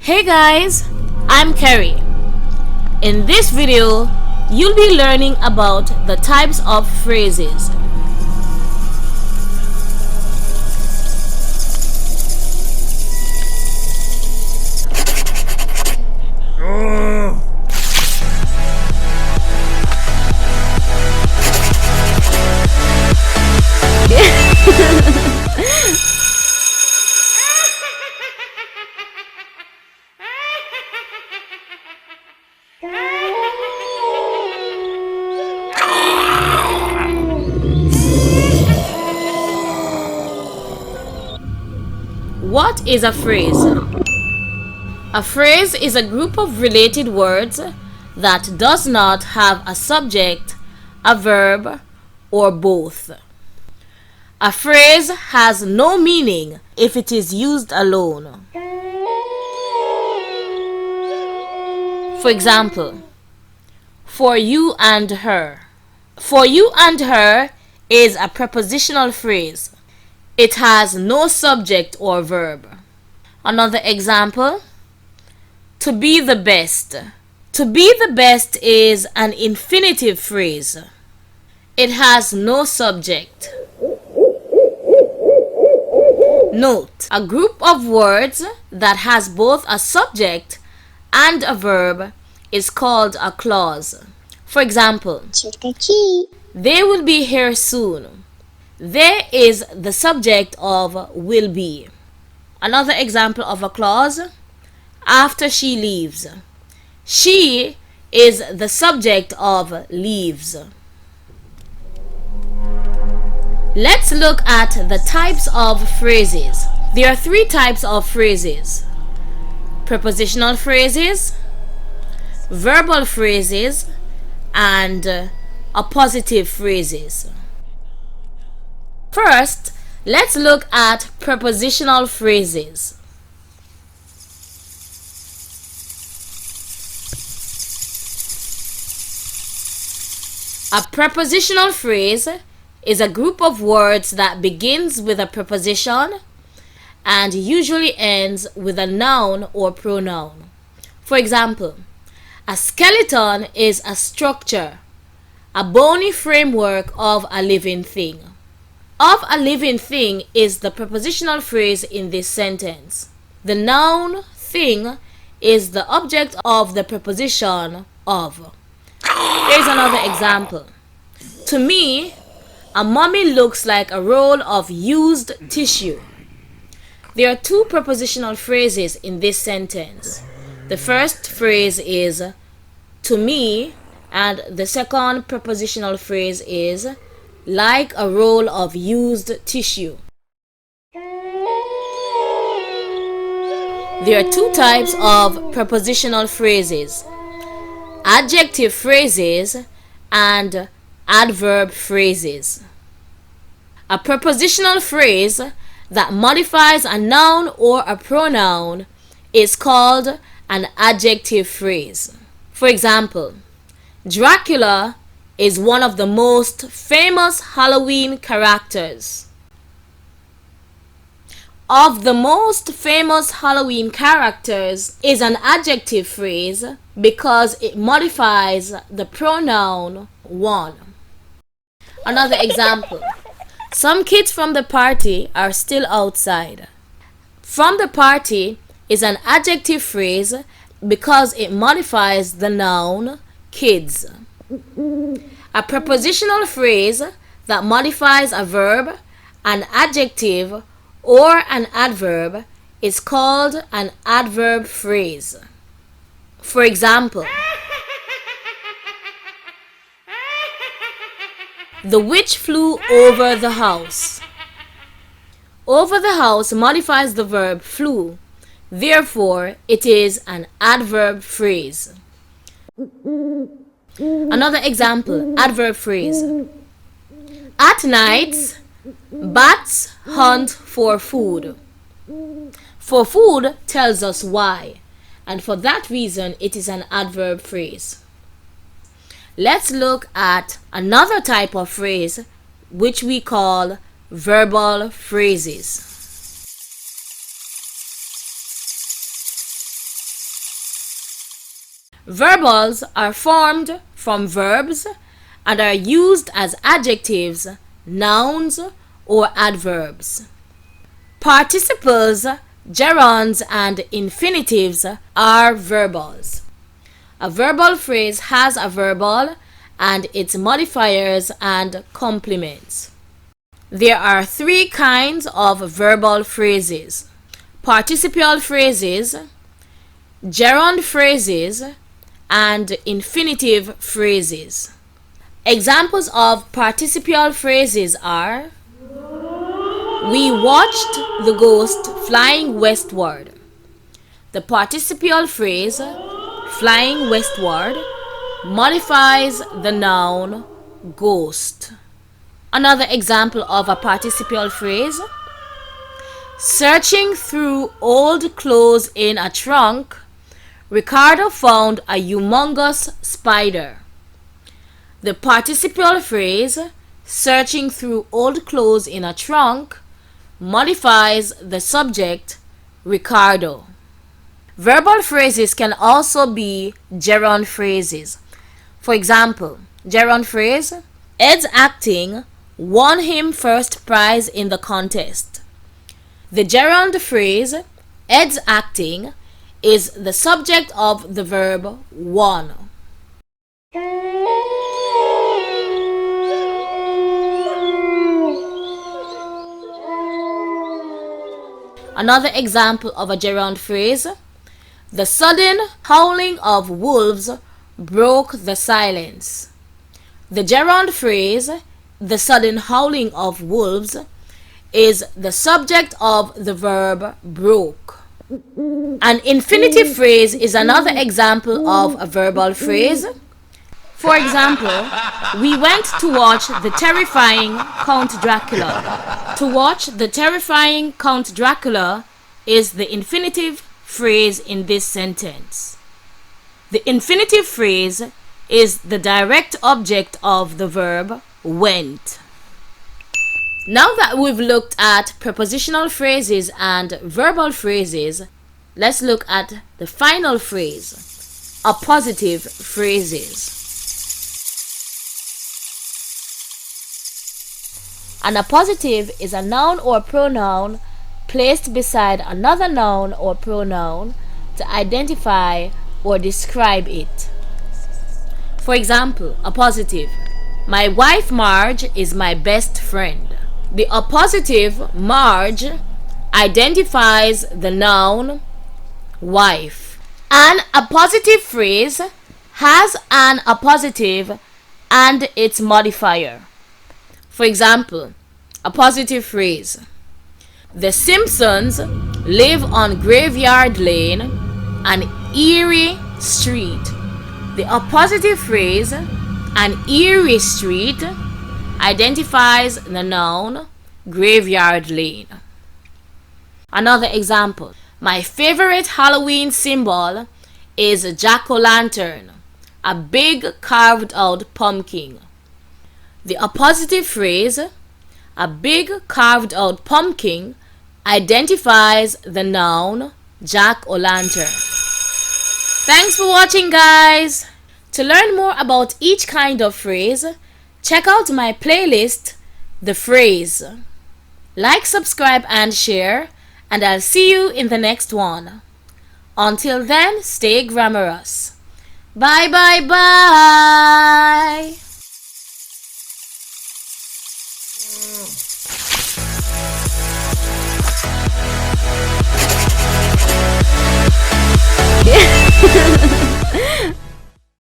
Hey guys, I'm Kerry. In this video, you'll be learning about the types of phrases. What is a phrase? A phrase is a group of related words that does not have a subject, a verb, or both. A phrase has no meaning if it is used alone. For example, for you and her. For you and her is a prepositional phrase. It has no subject or verb. Another example, to be the best. To be the best is an infinitive phrase. It has no subject. Note, a group of words that has both a subject and a verb is called a clause. For example, they will be here soon. There is the subject of will be. Another example of a clause, after she leaves. She is the subject of leaves. Let's look at the types of phrases. There are three types of phrases: prepositional phrases, verbal phrases, and appositive phrases. First, let's look at prepositional phrases. A prepositional phrase is a group of words that begins with a preposition and usually ends with a noun or pronoun. For example, a skeleton is a structure, a bony framework of a living thing. Of a living thing is the prepositional phrase in this sentence. The noun thing is the object of the preposition of. Here's another example. To me, a mummy looks like a roll of used tissue. There are two prepositional phrases in this sentence. The first phrase is to me, and the second prepositional phrase is like a roll of used tissue. There are two types of prepositional phrases: adjective phrases and adverb phrases. A prepositional phrase that modifies a noun or a pronoun is called an adjective phrase. For example, Dracula is one of the most famous Halloween characters. Of the most famous Halloween characters is an adjective phrase because it modifies the pronoun one. Another example, some kids from the party are still outside. From the party is an adjective phrase because it modifies the noun kids. A prepositional phrase that modifies a verb, an adjective, or an adverb is called an adverb phrase. For example, the witch flew over the house. Over the house modifies the verb flew. Therefore, it is an adverb phrase. Another example, adverb phrase. At night, bats hunt for food. For food tells us why, and for that reason it is an adverb phrase. Let's look at another type of phrase which we call verbal phrases. Verbals are formed from verbs and are used as adjectives, nouns, or adverbs. Participles, gerunds, and infinitives are verbals. A verbal phrase has a verbal and its modifiers and complements. There are three kinds of verbal phrases: participial phrases, gerund phrases, and infinitive phrases. Examples of participial phrases are: we watched the ghost flying westward. The participial phrase flying westward modifies the noun ghost. Another example of a participial phrase: searching through old clothes in a trunk, Ricardo found a humungous spider. The participial phrase searching through old clothes in a trunk modifies the subject Ricardo. Verbal phrases can also be gerund phrases. For example, gerund phrase: Ed's acting won him first prize in the contest. The gerund phrase Ed's acting is the subject of the verb won. Another example of a gerund phrase: the sudden howling of wolves broke the silence. The gerund phrase the sudden howling of wolves is the subject of the verb broke. An infinitive phrase is another example of a verbal phrase. For example, we went to watch the terrifying Count Dracula. To watch the terrifying Count Dracula is the infinitive phrase in this sentence. The infinitive phrase is the direct object of the verb went. Now that we've looked at prepositional phrases and verbal phrases, let's look at the final phrase, appositive phrases. An appositive is a noun or pronoun placed beside another noun or pronoun to identify or describe it. For example, appositive: my wife Marge is my best friend. The appositive Marge identifies the noun wife. An appositive phrase has an appositive and its modifier. For example, appositive phrase: the Simpsons live on Graveyard Lane, an eerie street. The appositive phrase an eerie street identifies the noun Graveyard Lane. Another example: my favorite Halloween symbol is a jack-o'-lantern, a big carved out pumpkin. The appositive phrase a big carved out pumpkin identifies the noun jack-o'-lantern. Thanks for watching, guys! To learn more about each kind of phrase, check out my playlist, The Phrase. Like, subscribe, and share, and I'll see you in the next one. Until then, stay grammarous. Bye, bye, bye!